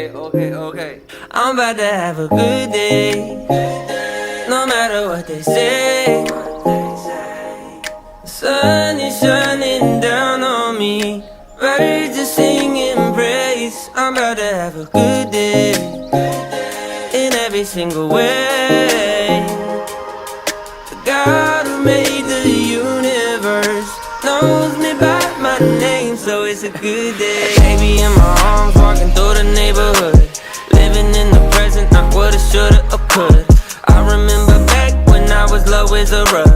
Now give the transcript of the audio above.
okay. I'm about to have a good day, no matter what they say. The sun is shining down on me, birds are singing praise. I'm about to have a good day, in every single way. The God who made the universe knows me by my name, so it's a good day. Baby in my arms, walking through the neighborhood, living in the present, not what I shoulda or coulda. I remember back when I was low as a rug.